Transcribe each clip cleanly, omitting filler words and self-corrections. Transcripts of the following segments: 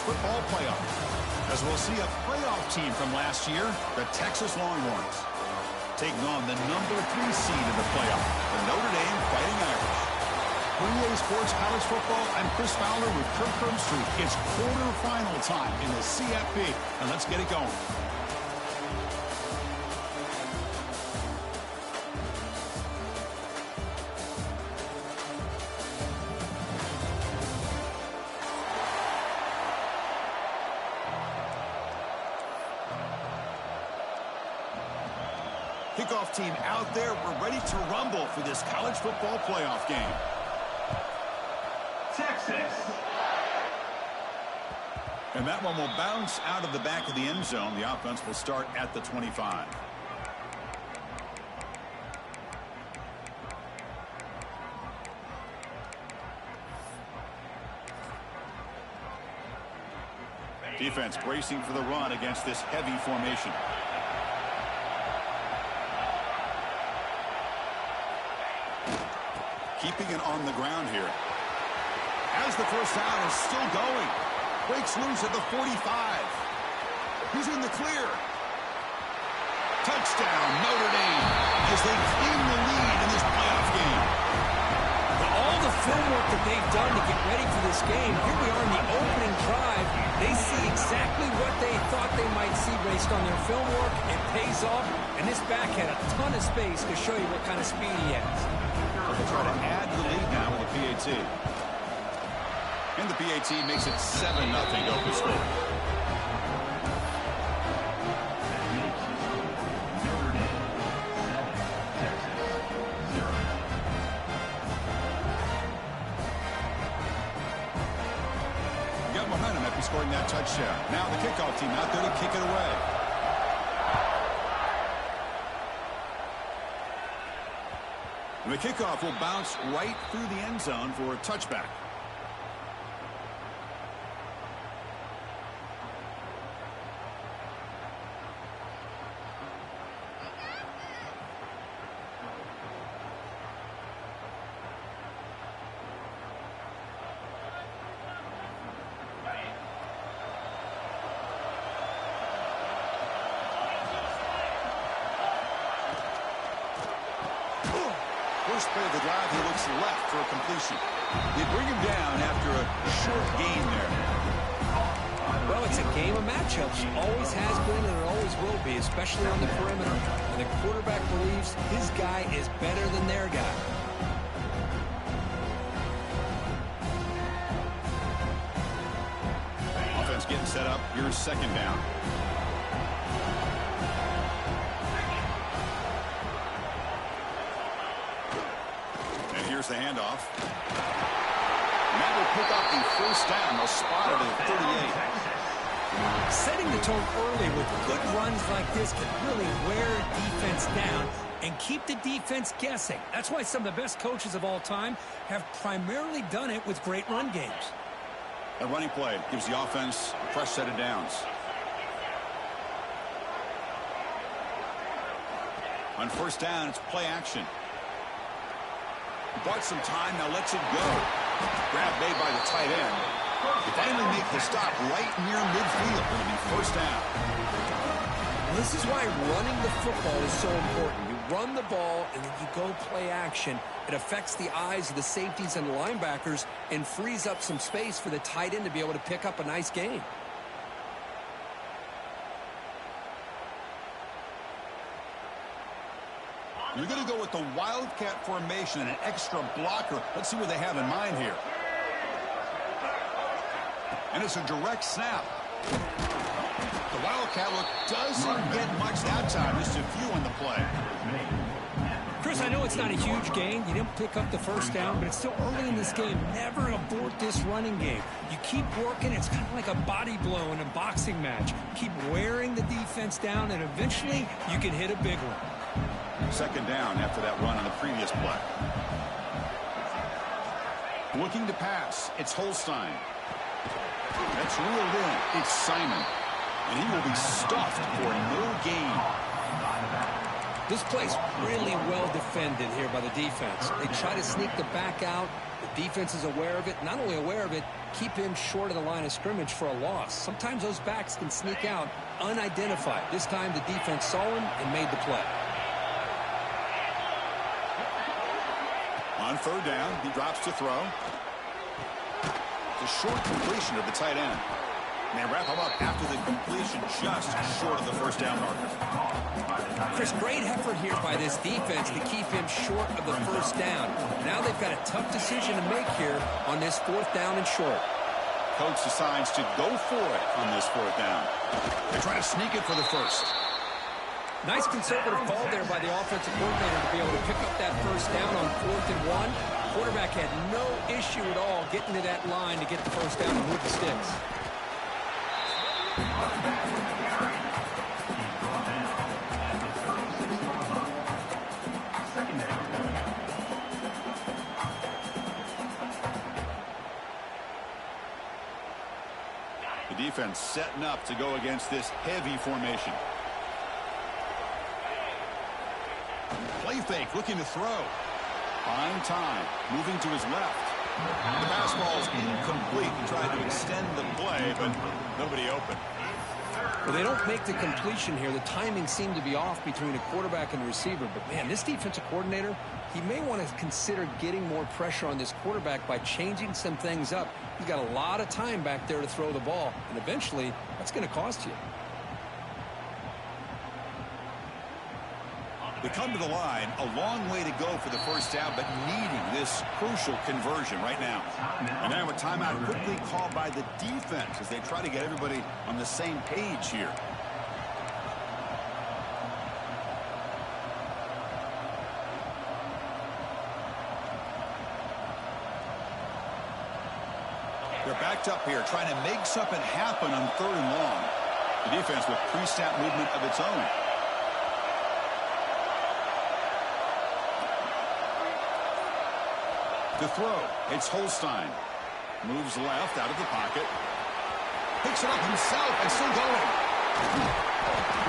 football playoff, as we'll see a playoff team from last year, the Texas Longhorns, taking on the number 3 seed in the playoff, the Notre Dame Fighting Irish. For EA Sports College Football, I'm Chris Fowler with Kirk Herbstreit. It's quarterfinal time in the CFP, and let's get it going. Kickoff team out there. We're ready to rumble for this college football playoff game. Texas. And that one will bounce out of the back of the end zone. The offense will start at the 25. Defense bracing for the run against this heavy formation. Keeping it on the ground here. As the first down is still going. Breaks loose at the 45. He's in the clear. Touchdown, Notre Dame, as they claim the lead in this playoff game. All the film work that they've done to get ready for this game, here we are in the opening drive. They see exactly what they thought they might see based on their film work. It pays off, and this back had a ton of space to show you what kind of speed he has. They'll try to add to the lead now with the PAT. And the PAT makes it 7-0 open score. Got momentum after scoring that touchdown. Now the kickoff team out there to kick it away. The kickoff will bounce right through the end zone for a touchback. First play of the drive, he looks left for a completion. They bring him down after a short gain there. Well, it's a game of matchups. Always has been and it always will be, especially on the perimeter. And the quarterback believes his guy is better than their guy. Offense getting set up. Here's second down. Here's the handoff. And that will pick up the first down. They'll spot it at 38. Setting the tone early with good runs like this can really wear defense down and keep the defense guessing. That's why some of the best coaches of all time have primarily done it with great run games. A running play gives the offense a fresh set of downs. On first down, it's play action. Bought some time, now lets it go. Grab made by the tight end. They finally make the stop right near midfield. It'll be first down. This is why running the football is so important. You run the ball and then you go play action. It affects the eyes of the safeties and the linebackers and frees up some space for the tight end to be able to pick up a nice gain. You're going to go with the Wildcat formation and an extra blocker. Let's see what they have in mind here. And it's a direct snap. The Wildcat look doesn't get much that time. Just a few on the play. Chris, I know it's not a huge gain. You didn't pick up the first down, but it's still early in this game. Never abort this running game. You keep working. It's kind of like a body blow in a boxing match. Keep wearing the defense down, and eventually you can hit a big one. Second down after that run on the previous play. Looking to pass. It's Holstein. That's reeled in. It's Simon. And he will be stuffed for no gain. This play's really well defended here by the defense. They try to sneak the back out. The defense is aware of it. Not only aware of it, keep him short of the line of scrimmage for a loss. Sometimes those backs can sneak out unidentified. This time the defense saw him and made the play. On third down, he drops to throw. It's a short completion of the tight end. And they wrap him up after the completion just short of the first down marker. Chris, great effort here by this defense to keep him short of the first down. Now they've got a tough decision to make here on this fourth down and short. Coach decides to go for it on this fourth down. They try to sneak it for the first. Nice conservative call there by the offensive coordinator to be able to pick up that first down on 4th and 1. Quarterback had no issue at all getting to that line to get the first down and move the sticks. The defense setting up to go against this heavy formation. Play fake, looking to throw. Fine time, moving to his left. The pass ball's incomplete. He tried to extend the play, but nobody open. Well, they don't make the completion here. The timing seemed to be off between a quarterback and the receiver. But, man, this defensive coordinator, he may want to consider getting more pressure on this quarterback by changing some things up. He's got a lot of time back there to throw the ball, and eventually that's going to cost you. They come to the line, a long way to go for the first down, but needing this crucial conversion right now. And now a timeout quickly called by the defense as they try to get everybody on the same page here. They're backed up here, trying to make something happen on 3rd and long. The defense with pre-snap movement of its own. To throw, it's Holstein. Moves left out of the pocket. Picks it up himself and still going.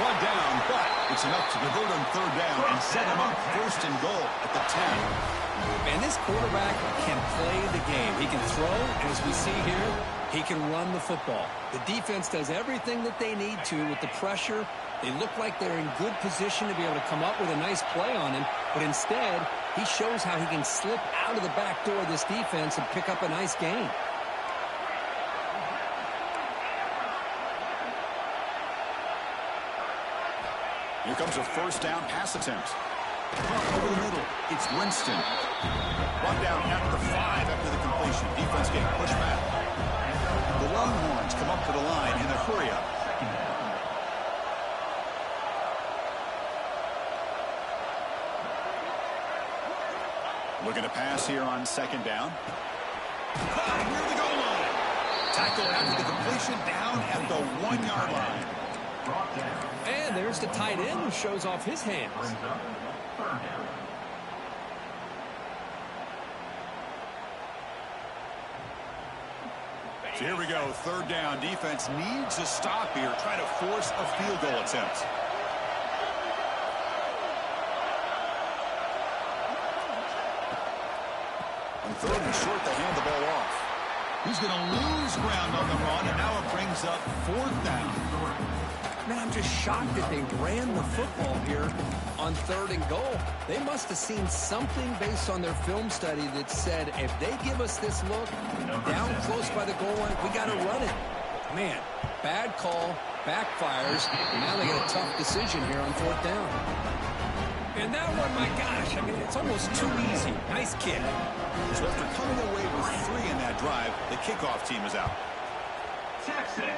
One down, but it's enough to convert on 3rd down and set him up 1st and goal at the 10. And this quarterback can play the game. He can throw, and as we see here, he can run the football. The defense does everything that they need to with the pressure. They look like they're in good position to be able to come up with a nice play on him, but instead, he shows how he can slip out of the back door of this defense and pick up a nice gain. Here comes a first down pass attempt. Over the middle, it's Winston. Brought down at the 5 after the completion. Defense getting pushed back. The Longhorns come up to the line in a hurry-up. Looking to pass here on 2nd down. Near the goal line. Tackle after the completion down at the 1-yard line. And there's the tight end who shows off his hands. So here we go, 3rd down. Defense needs a stop here. Try to force a field goal attempt. On 3rd and short, they hand the ball off. He's going to lose ground on the run, and now it brings up 4th down. Man, I'm just shocked that they ran the football here on 3rd and goal. They must have seen something based on their film study that said, if they give us this look down close by the goal line, we got to run it. Man, bad call, backfires, and now they get a tough decision here on 4th down. And that one, my gosh, I mean, it's almost too easy. Nice kick. So after coming away with 3 in that drive, the kickoff team is out. Texas.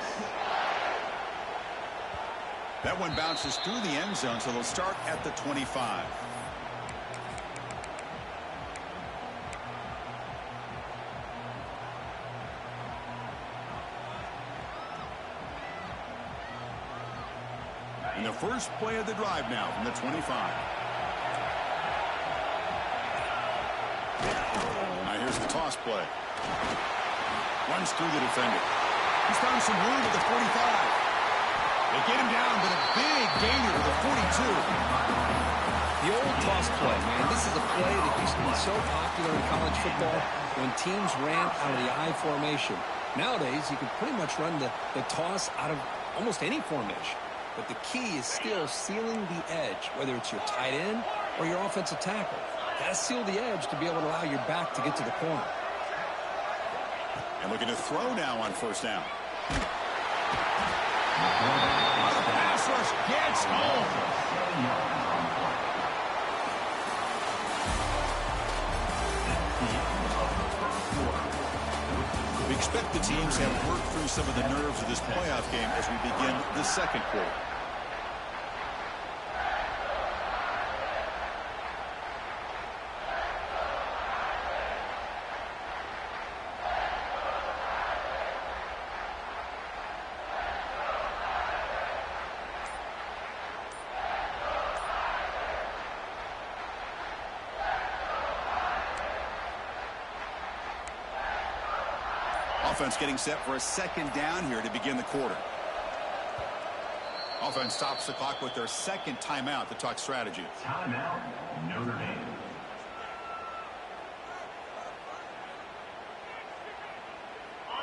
That one bounces through the end zone, so they'll start at the 25. And the first play of the drive now from the 25. Now here's the toss play. Runs through the defender. He's found some room at the 45. They get him down, but a big gainer to the 42. The old toss play, man. This is a play that used to be so popular in college football when teams ran out of the I formation. Nowadays, you can pretty much run the toss out of almost any formation. But the key is still sealing the edge, whether it's your tight end or your offensive tackle. Got to seal the edge to be able to allow your back to get to the corner. And looking to throw now on first down. The pass rush gets home. We expect the teams have worked through some of the nerves of this playoff game as we begin the second quarter. Offense getting set for a second down here to begin the quarter. Offense stops the clock with their second timeout to talk strategy. Timeout, Notre Dame.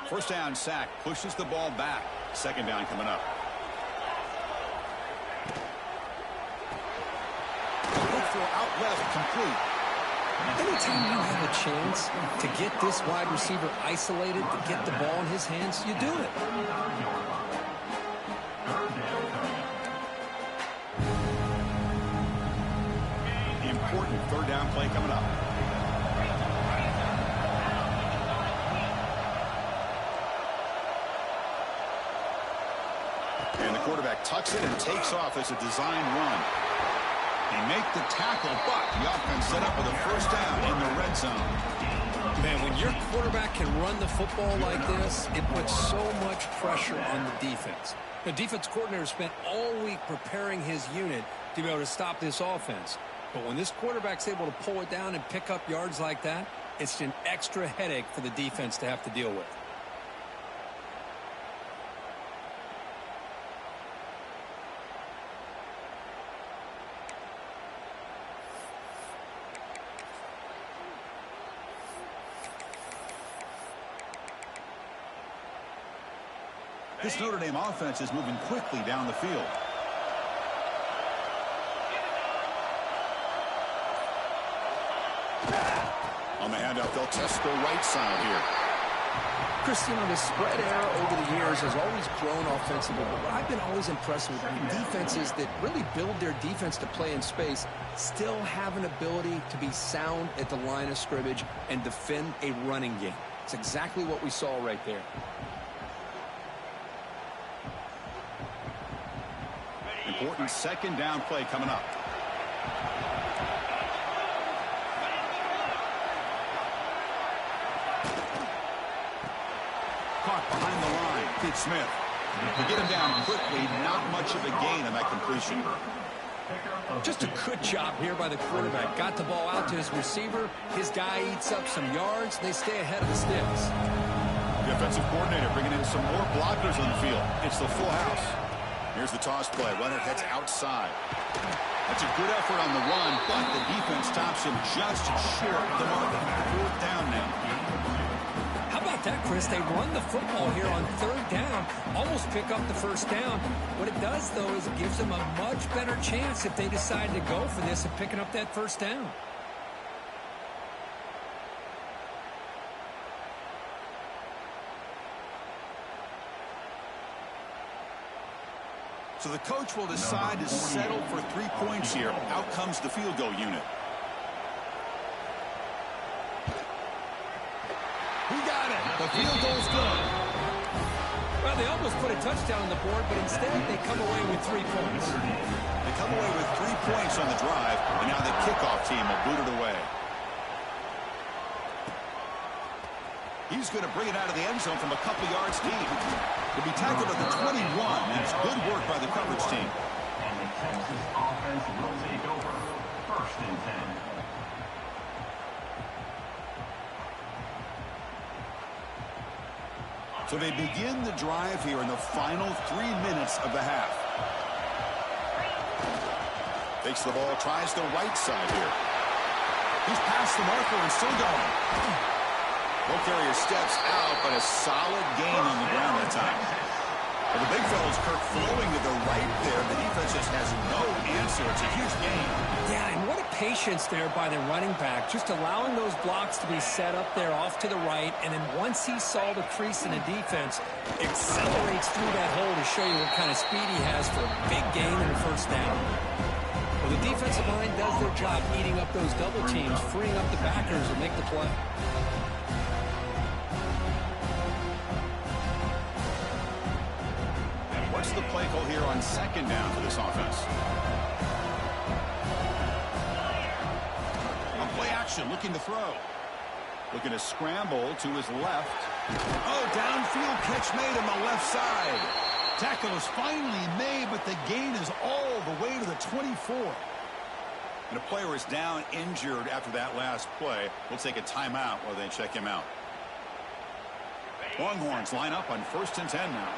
First down sack, pushes the ball back. Second down coming up. Look for out left, complete. Anytime you have a chance to get this wide receiver isolated, to get the ball in his hands, you do it. The important third down play coming up. And the quarterback tucks it and takes off as a design run. They make the tackle, but the offense set up with a first down in the red zone. Man, when your quarterback can run the football like this, it puts so much pressure on the defense. The defense coordinator spent all week preparing his unit to be able to stop this offense. But when this quarterback's able to pull it down and pick up yards like that, it's an extra headache for the defense to have to deal with. This Notre Dame offense is moving quickly down the field. On the handoff, they'll test the right side here. Chris, you know, the spread era over the years has always grown offensively, but what I've been always impressed with defenses that really build their defense to play in space still have an ability to be sound at the line of scrimmage and defend a running game. It's exactly what we saw right there. Important second down play coming up. Caught behind the line. Pete Smith. To get him down quickly, not much of a gain on that completion. Just a good job here by the quarterback. Got the ball out to his receiver. His guy eats up some yards. They stay ahead of the sticks. The offensive coordinator bringing in some more blockers on the field. It's the full house. Here's the toss play. Runner heads outside. That's a good effort on the run, but the defense stops him just short of the mark. Fourth down now. How about that, Chris? They run the football here on third down, almost pick up the first down. What it does, though, is it gives them a much better chance if they decide to go for this of picking up that first down. So the coach will decide to settle for 3 points here. Out comes the field goal unit. He got it. The field goal's good. Well, they almost put a touchdown on the board, but instead they come away with 3 points. They come away with 3 points on the drive, and now the kickoff team will boot it away. He's going to bring it out of the end zone from a couple yards deep. To be tackled at the 21, and it's good work by the coverage team. And the Texas offense will take over. First and 10. So they begin the drive here in the final 3 minutes of the half. Takes the ball, tries the right side here. He's past the marker and still going. Ball carrier steps out, but a solid gain on the ground that time. Well, the big fella's Kirk flowing to the right there. The defense just has no answer. It's a huge gain. Yeah, and what a patience there by the running back, just allowing those blocks to be set up there off to the right, and then once he saw the crease in the defense, accelerates through that hole to show you what kind of speed he has for a big gain and a first down. Well, the defensive line does their job eating up those double teams, freeing up the backers to make the play. What's the play call here on second down for this offense? On play action, looking to throw. Looking to scramble to his left. Oh, downfield catch made on the left side. Tackle is finally made, but the gain is all the way to the 24. And a player is down injured after that last play. We'll take a timeout while they check him out. Longhorns line up on 1st and 10 now.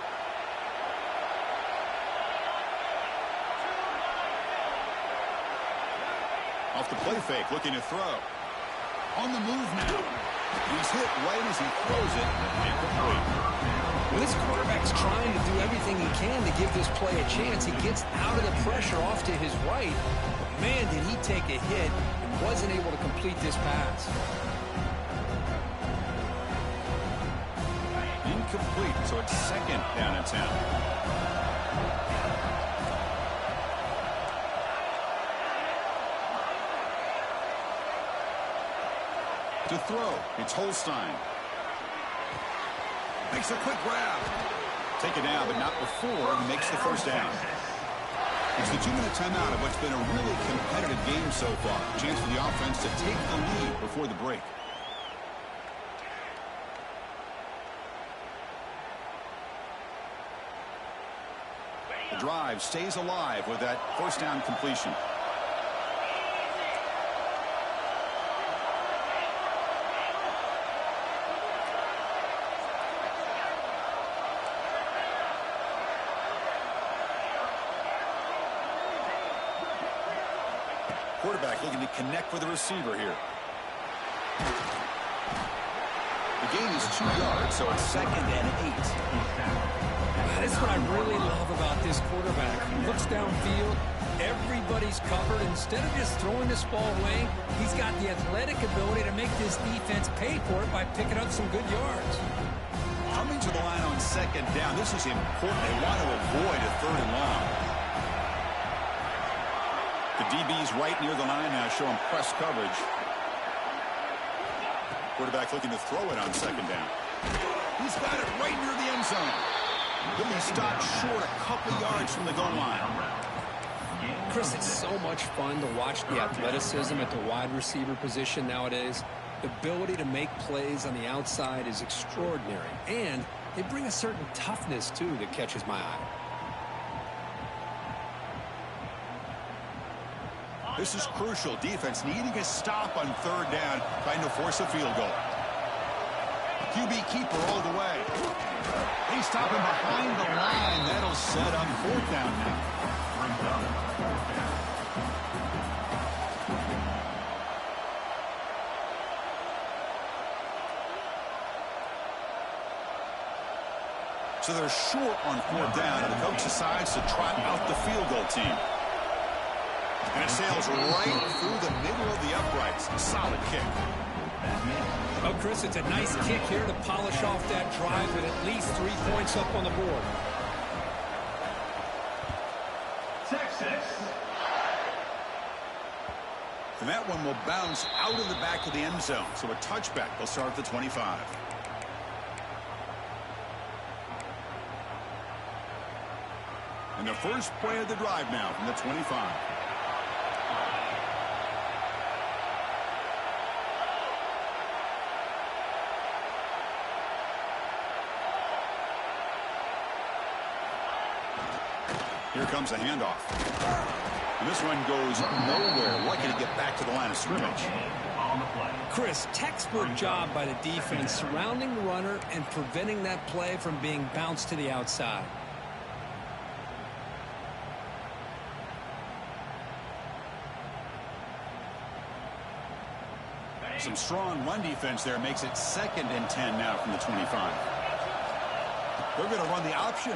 Off the play fake, looking to throw. On the move now. He's hit right as he throws it. Incomplete. Well, this quarterback's trying to do everything he can to give this play a chance. He gets out of the pressure off to his right. But man, did he take a hit and wasn't able to complete this pass. Incomplete, so it's 2nd down and 10. To throw, it's Holstein. Makes a quick grab. Take it down, but not before he makes the first down. It's the 2-minute timeout of what's been a really competitive game so far. Chance for the offense to take the lead before the break. The drive stays alive with that first down completion. Quarterback looking to connect with the receiver here. The gain is 2 yards, so it's 2nd and 8. That's what I really love about this quarterback. He looks downfield, everybody's covered. Instead of just throwing this ball away, he's got the athletic ability to make this defense pay for it by picking up some good yards. Coming to the line on 2nd down, this is important. They want to avoid a 3rd and long. The DB's right near the line now, showing press coverage. Quarterback looking to throw it on 2nd down. He's got it right near the end zone. He'll be stopped short a couple yards from the goal line. Chris, it's so much fun to watch the athleticism at the wide receiver position nowadays. The ability to make plays on the outside is extraordinary. And they bring a certain toughness, too, that catches my eye. This is crucial. Defense needing a stop on 3rd down, trying to force a field goal. QB keeper all the way. They stop him behind the line. That'll set up 4th down now. So they're short on 4th down, and the coach decides to trot out the field goal team. And it sails right through the middle of the uprights. Solid kick. Oh, Chris, it's a nice kick here to polish off that drive with at least 3 points up on the board. Texas. And that one will bounce out of the back of the end zone. So a touchback. They'll start at the 25. And the first play of the drive now from the 25. Here comes a handoff. And this one goes nowhere. Lucky to get back to the line of scrimmage. Chris, textbook job by the defense surrounding the runner and preventing that play from being bounced to the outside. Some strong run defense there makes it 2nd and 10 now from the 25. They're going to run the option.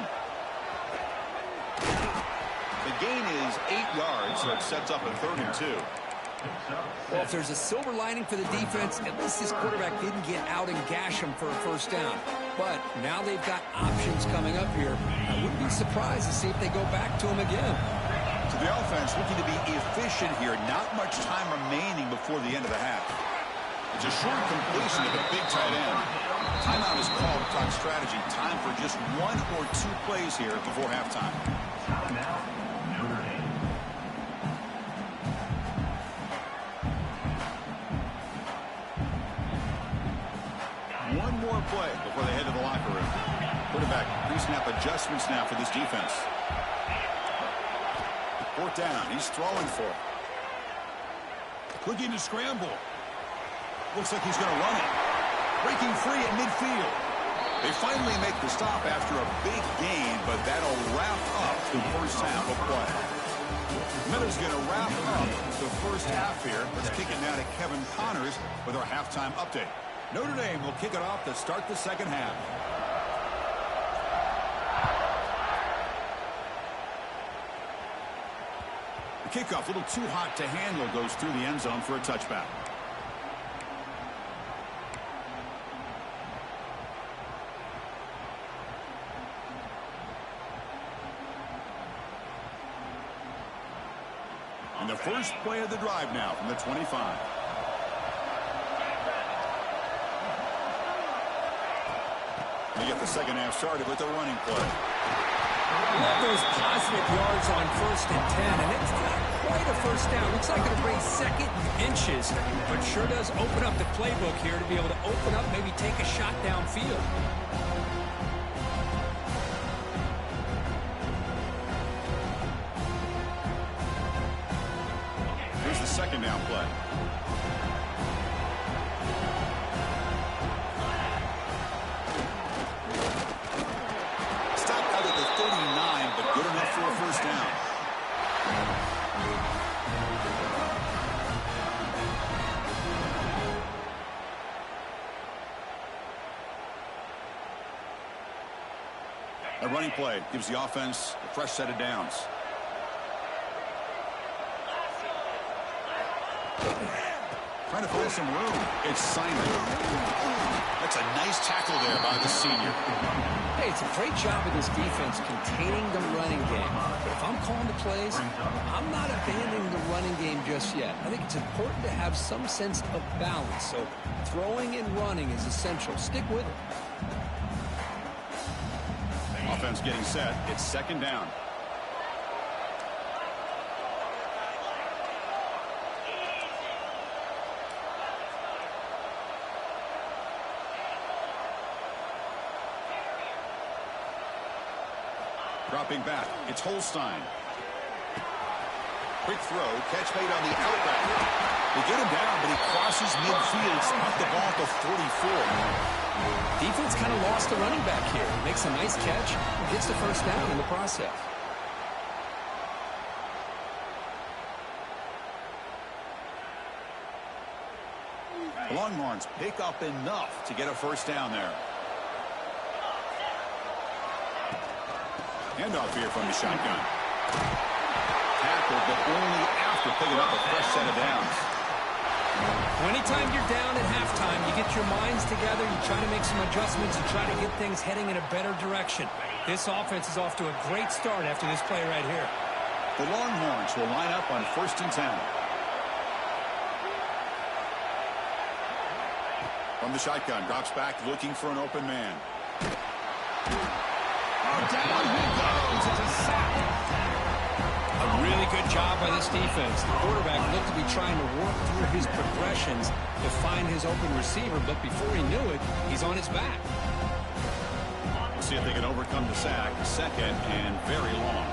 The gain is 8 yards, so it sets up a 3rd and 2. Well, if there's a silver lining for the defense, at least this quarterback didn't get out and gash him for a 1st down. But now they've got options coming up here. I wouldn't be surprised to see if they go back to him again. So the offense looking to be efficient here. Not much time remaining before the end of the half. It's a short completion to the big tight end. Timeout is called to talk strategy. Time for just 1 or 2 plays here before halftime. Timeout, Notre Dame. One more play before they head to the locker room. Quarterback pre-snap adjustments now for this defense. 4th down. He's throwing for it. Looking to scramble. Looks like he's going to run it. Breaking free at midfield. They finally make the stop after a big gain, but that'll wrap up the first half of play. Miller's going to wrap up the first half here. Let's kick it now to Kevin Connors with our halftime update. Notre Dame will kick it off to start the second half. The kickoff, a little too hot to handle, goes through the end zone for a touchback. And the first play of the drive now from the 25. We get the second half started with the running play. Love those positive yards on 1st and 10, and it's not quite a 1st down. Looks like it'll bring 2nd and inches, but sure does open up the playbook here to be able to open up, maybe take a shot downfield. Here's the second down play. Stopped out at the 39, but good enough for a 1st down. A running play gives the offense a fresh set of downs. Trying to find some room. It's Simon. That's a nice tackle there by the senior. Hey, it's a great job of this defense containing the running game. But if I'm calling the plays, I'm not abandoning the running game just yet. I think it's important to have some sense of balance. So throwing and running is essential. Stick with it. Offense getting set. It's 2nd down. Dropping back. It's Holstein. Quick throw. Catch made on the outlet. They get him down, but he crosses midfield. Spot the ball to 44. Defense kind of lost the running back here. Makes a nice catch and gets the 1st down in the process. The Longhorns pick up enough to get a 1st down there. Handoff here from the shotgun. Tackled, but only after picking up a fresh set of downs. Anytime you're down at halftime, you get your minds together, you try to make some adjustments, and try to get things heading in a better direction. This offense is off to a great start after this play right here. The Longhorns will line up on 1st and 10. From the shotgun, drops back, looking for an open man. Down he goes. It's a sack. A really good job by this defense. The quarterback looked to be trying to work through his progressions to find his open receiver, but before he knew it, he's on his back. We'll see if they can overcome the sack. 2nd and very long.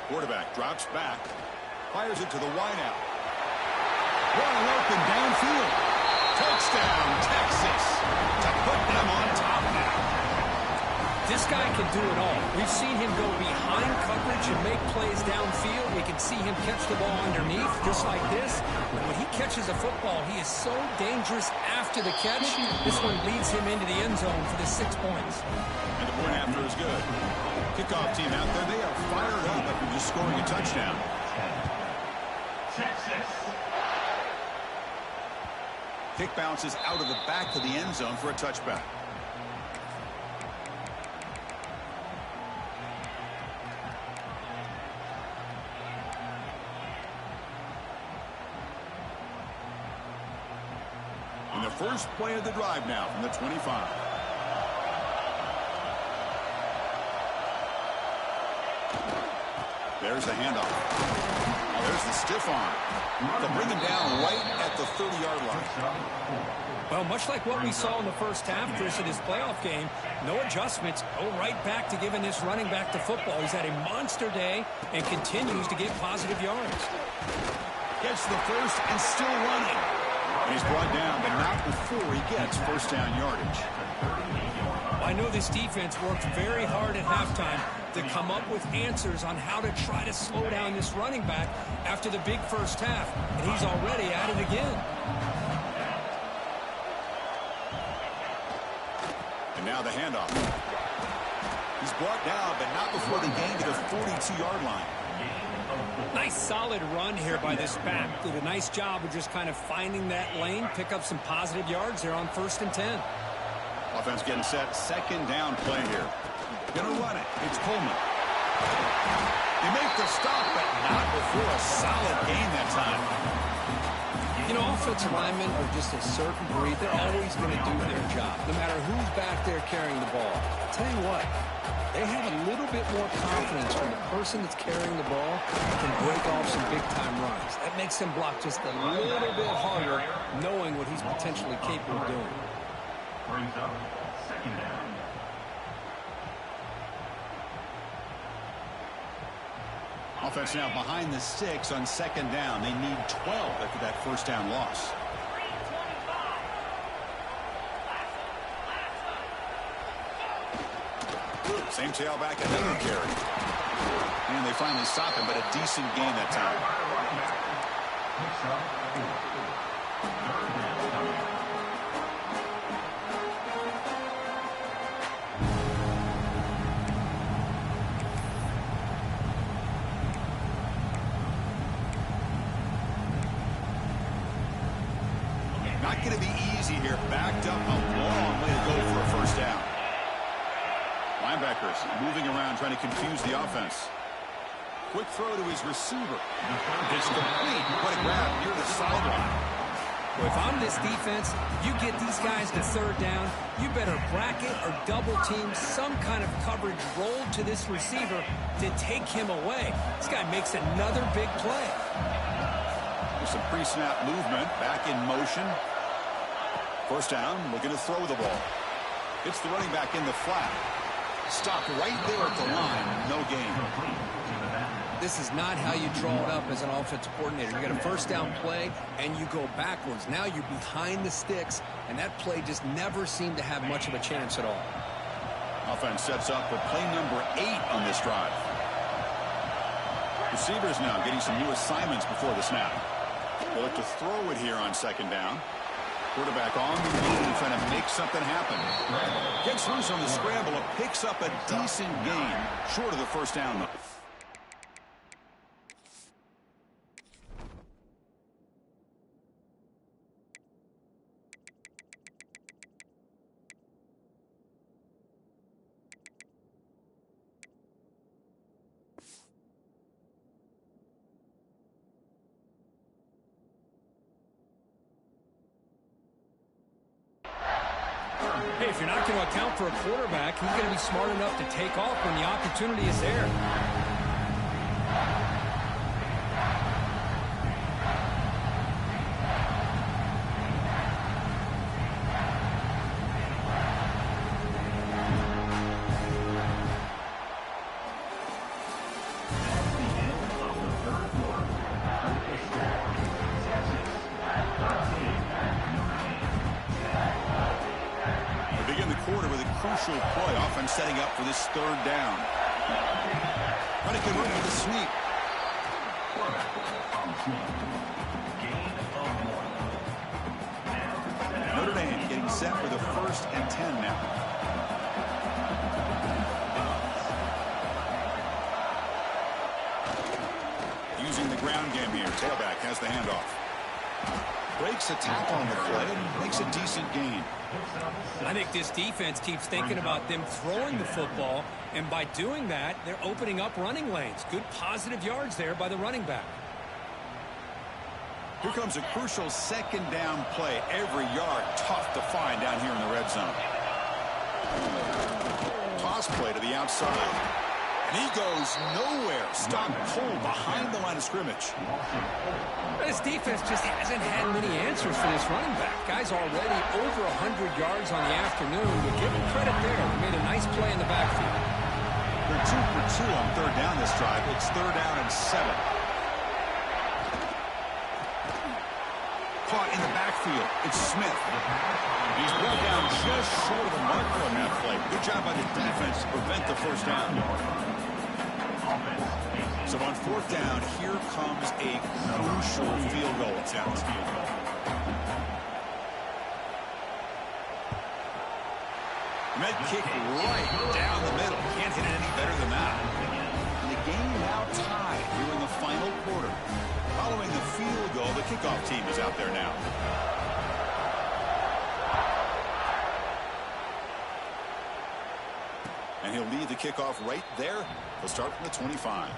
Quarterback drops back, fires it to the wideout. Wide open downfield. Touchdown, Texas, to put them on top now. This guy can do it all. We've seen him go behind coverage and make plays downfield. We can see him catch the ball underneath, just like this. But when he catches a football, he is so dangerous after the catch. This one leads him into the end zone for the 6 points. And the point after is good. Kickoff team out there, they are fired up after just scoring a touchdown. Texas. Kick bounces out of the back of the end zone for a touchback. And the first play of the drive now from the 25. There's the handoff. Oh, there's the stiff arm. They'll bring him down right at the 30-yard line. Well, much like what we saw in the first half, Chris, in this playoff game, no adjustments, go right back to giving this running back to football. He's had a monster day and continues to get positive yards. Gets the first and still running. And he's brought down, but not before he gets first down yardage. I know this defense worked very hard at halftime to come up with answers on how to try to slow down this running back after the big first half, and he's already at it again. And now the handoff. He's brought down, but not before they gain to the 42-yard line. Nice solid run here by this back. Did a nice job of just kind of finding that lane, pick up some positive yards there on 1st and 10. Offense getting set. Second down play here. Gonna run it. It's Coleman. They make the stop, but not before a solid gain that time. You know, offensive linemen are just a certain breed. They're always going to do their job, no matter who's back there carrying the ball. I'll tell you what, they have a little bit more confidence when the person that's carrying the ball can break off some big-time runs. That makes him block just a little bit harder, knowing what he's potentially capable of doing. Brings up second down. Offense now behind the sticks on second down. They need 12 after that first down loss. Same tailback, another carry. And they finally stop him, but a decent gain that time. Not going to be easy here. Backed up a long way to go for a first down. Linebackers moving around, trying to confuse the offense. Quick throw to his receiver. It's complete. What a grab near the sideline. Well, if I'm this defense, you get these guys to third down, you better bracket or double team some kind of coverage roll to this receiver to take him away. This guy makes another big play. There's some pre-snap movement. Back in motion. First down, looking to throw the ball. It's the running back in the flat. Stopped right there at the line. No gain. This is not how you draw it up as an offensive coordinator. You got a first down play, and you go backwards. Now you're behind the sticks, and that play just never seemed to have much of a chance at all. Offense sets up for play number 8 on this drive. Receivers now getting some new assignments before the snap. They look to throw it here on second down. Quarterback on the move, trying to make something happen. Gets loose on the scramble and picks up a decent gain. Short of the first down, though. Hey, if you're not going to account for a quarterback, he's going to be smart enough to take off when the opportunity is there. crucial play, often setting up for this third down. But it can work with the sweep. Notre Dame getting set for the 1st and 10 now. Using the ground game here. Tailback has the handoff. Breaks a tackle on the play and makes a decent gain. I think this defense keeps thinking about them throwing the football, and by doing that, they're opening up running lanes. Good positive yards there by the running back. Here comes a crucial 2nd down play. Every yard tough to find down here in the red zone. Toss play to the outside. And he goes nowhere. Stop cold behind the line of scrimmage. This defense just hasn't had many answers for this running back. Guy's already over 100 yards on the afternoon. But give him credit there. He made a nice play in the backfield. They're 2 for 2 on 3rd down this drive. It's 3rd down and 7. Caught in the backfield. It's Smith. He's brought down just short of the marker on that play. Good job by the defense to prevent the 1st down. So on 4th down, here comes a crucial field goal attempt. Med kick right down the middle. Can't hit it any better than that. And the game now tied here in the final quarter. Following the field goal, the kickoff team is out there now. And he'll lead the kickoff right there. He'll start from the 25.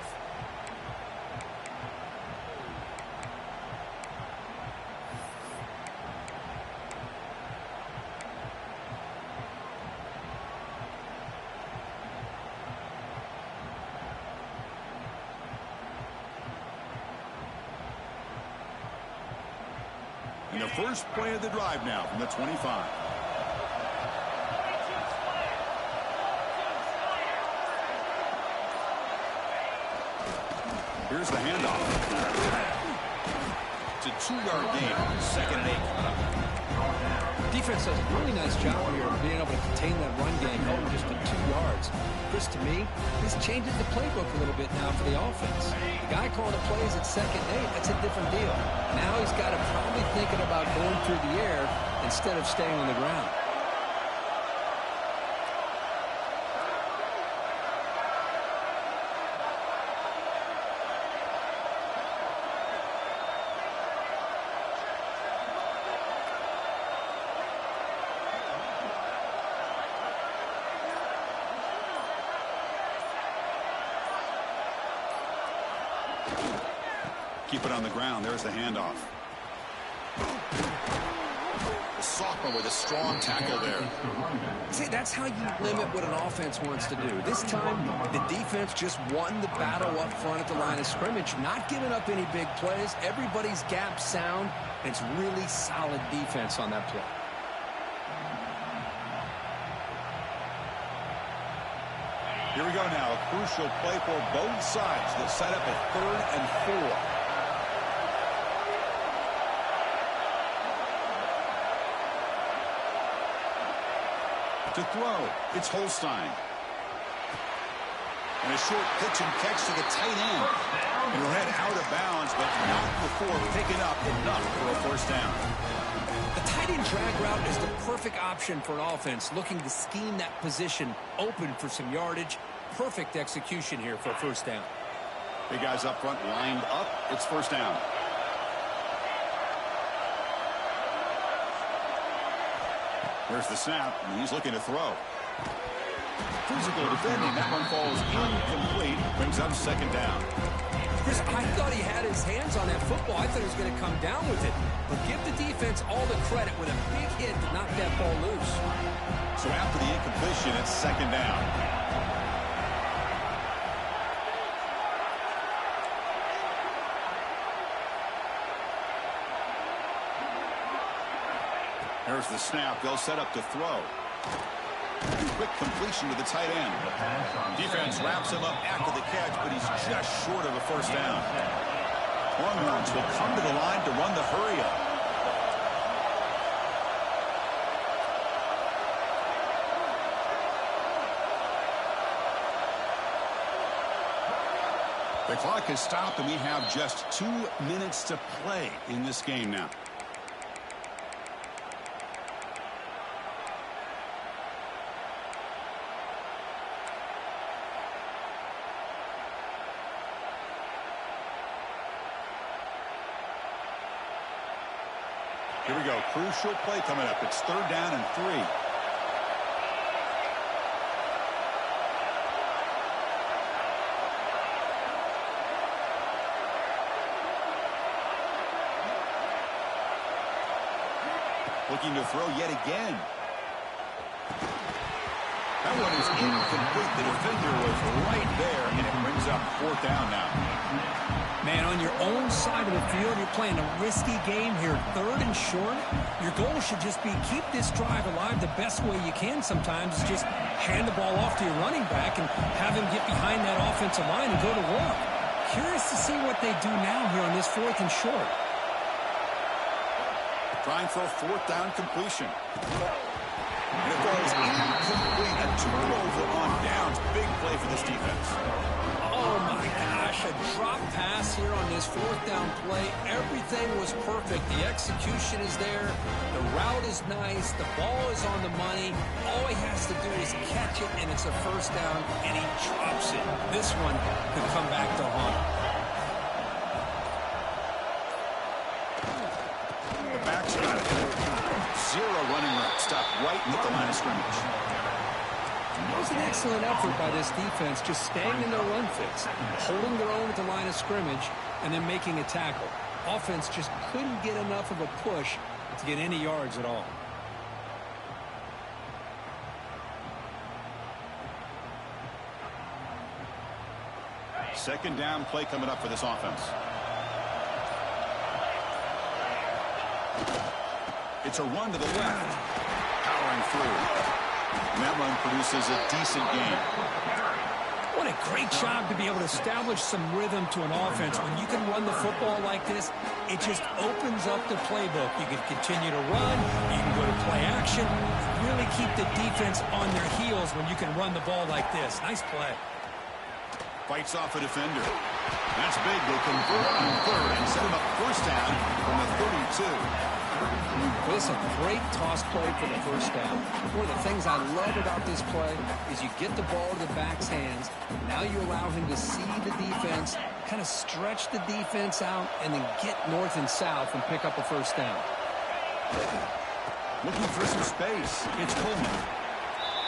And the first play of the drive now from the 25. Here's the handoff. It's a 2-yard gain. 2nd and 8. Defense does a really nice job here of being able to contain that run game, holding just to 2 yards. Chris, to me, this changes the playbook a little bit now for the offense. The guy calling the plays at 2nd and 8, that's a different deal. Now he's got to probably thinking about going through the air instead of staying on the ground. Keep it on the ground. There's the handoff. The sophomore with a strong tackle there. See, that's how you limit what an offense wants to do. This time, the defense just won the battle up front at the line of scrimmage, not giving up any big plays. Everybody's gap sound, and it's really solid defense on that play. Here we go now. A crucial play for both sides that set up a 3rd and 4. To throw, it's Holstein. And a short pitch and catch to the tight end. And he'll head out of bounds, but not before picking up enough for a 1st down. The tight end drag route is the perfect option for an offense looking to scheme that position open for some yardage. Perfect execution here for a 1st down. Big guys up front lined up. It's 1st down. There's the snap, and he's looking to throw. Physical defending. That one falls incomplete. Brings up 2nd down. Chris, I thought he had his hands on that football. I thought he was going to come down with it. But give the defense all the credit with a big hit to knock that ball loose. So after the incompletion, it's 2nd down. There's the snap. They'll set up to throw. Quick completion to the tight end. Defense wraps him up after the catch, but he's just short of a 1st down. Longhorns will come to the line to run the hurry-up. The clock has stopped, and we have just 2 minutes to play in this game now. Here we go. Crucial play coming up. It's 3rd down and 3. Looking to throw yet again. That one is incomplete. The defender was right there, and it brings up 4th down now. Man, on your own side of the field, you're playing a risky game here. 3rd and short. Your goal should just be keep this drive alive the best way you can sometimes. Is just hand the ball off to your running back and have him get behind that offensive line and go to work. Curious to see what they do now here on this 4th and short. Trying for a 4th down completion. And it goes incomplete. A turnover on downs. Big play for this defense. Oh, my gosh. A drop pass here on this 4th down play. Everything was perfect. The execution is there. The route is nice. The ball is on the money. All he has to do is catch it, and it's a 1st down, and he drops it. This one could come back to haunt him. Back's got it. 0 running route. Stopped right at the line of scrimmage. It was an excellent effort by this defense, just staying in their run fix, holding their own at the line of scrimmage, and then making a tackle. Offense just couldn't get enough of a push to get any yards at all. Second down play coming up for this offense. It's a run to the left. Powering through. And that run produces a decent gain. What a great job to be able to establish some rhythm to an offense. When you can run the football like this, it just opens up the playbook. You can continue to run. You can go to play action. Really keep the defense on their heels when you can run the ball like this. Nice play. Fights off a defender. That's big. They convert on 3rd and set him up 1st down from the 32. This is a great toss play for the 1st down. One of the things I love about this play is you get the ball to the back's hands. Now you allow him to see the defense, kind of stretch the defense out, and then get north and south and pick up a 1st down. Looking for some space. It's Coleman.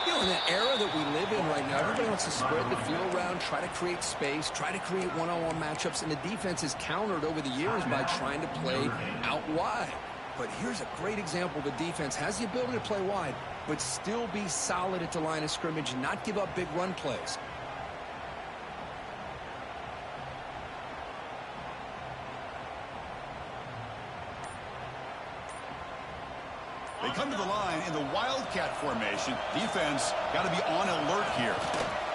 You know, in the era that we live in right now, everybody wants to spread the field around, try to create space, try to create one-on-one matchups, and the defense is countered over the years by trying to play out wide. But here's a great example. The defense has the ability to play wide, but still be solid at the line of scrimmage and not give up big run plays. They come to the line in the Wildcat formation. Defense got to be on alert here.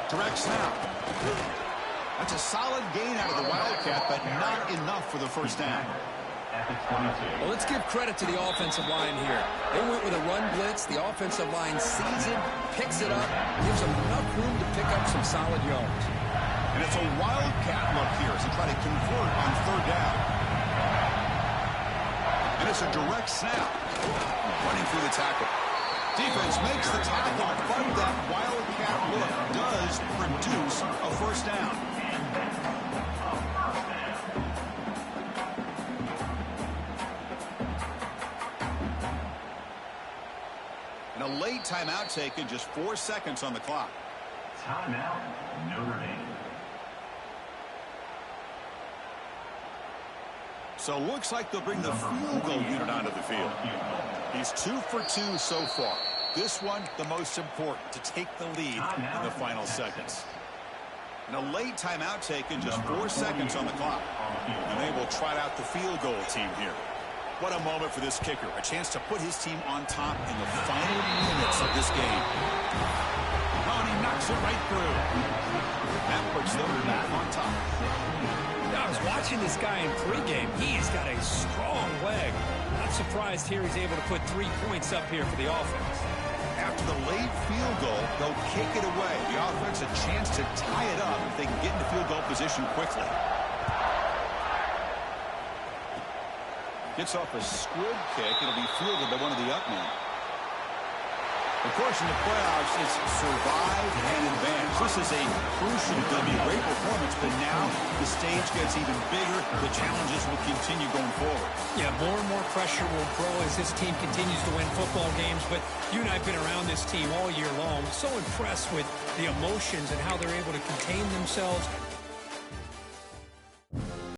Direct snap. That's a solid gain out of the Wildcat, but not enough for the 1st down. Well, let's give credit to the offensive line here. They went with a run blitz. The offensive line sees it, picks it up, gives them enough room to pick up some solid yards. And it's a Wildcat look here as they try to convert on 3rd down. And it's a direct snap. Running through the tackle. Defense makes the tackle, but that Wildcat look does produce a 1st down. And a late timeout taken, just 4 seconds on the clock. Timeout, Notre Dame. So looks like they'll bring the field goal unit onto the field. He's 2 for 2 so far. This one, the most important, to take the lead in the final seconds. And a late timeout taken, just 4 seconds on the clock. And they will trot out the field goal team here. What a moment for this kicker. A chance to put his team on top in the final minutes of this game. Oh, and he knocks it right through. That puts them back on top. I was watching this guy in pregame. He's got a strong leg. Not surprised here he's able to put 3 points up here for the offense. After the late field goal, they'll kick it away. The offense a chance to tie it up if they can get into field goal position quickly. Gets off a squib kick. It'll be fielded by one of the up men. Of course, in the playoffs, it's survive and advance. This is a crucial W. Great performance, but now the stage gets even bigger. The challenges will continue going forward. Yeah, more and more pressure will grow as this team continues to win football games. But you and I have been around this team all year long. So impressed with the emotions and how they're able to contain themselves,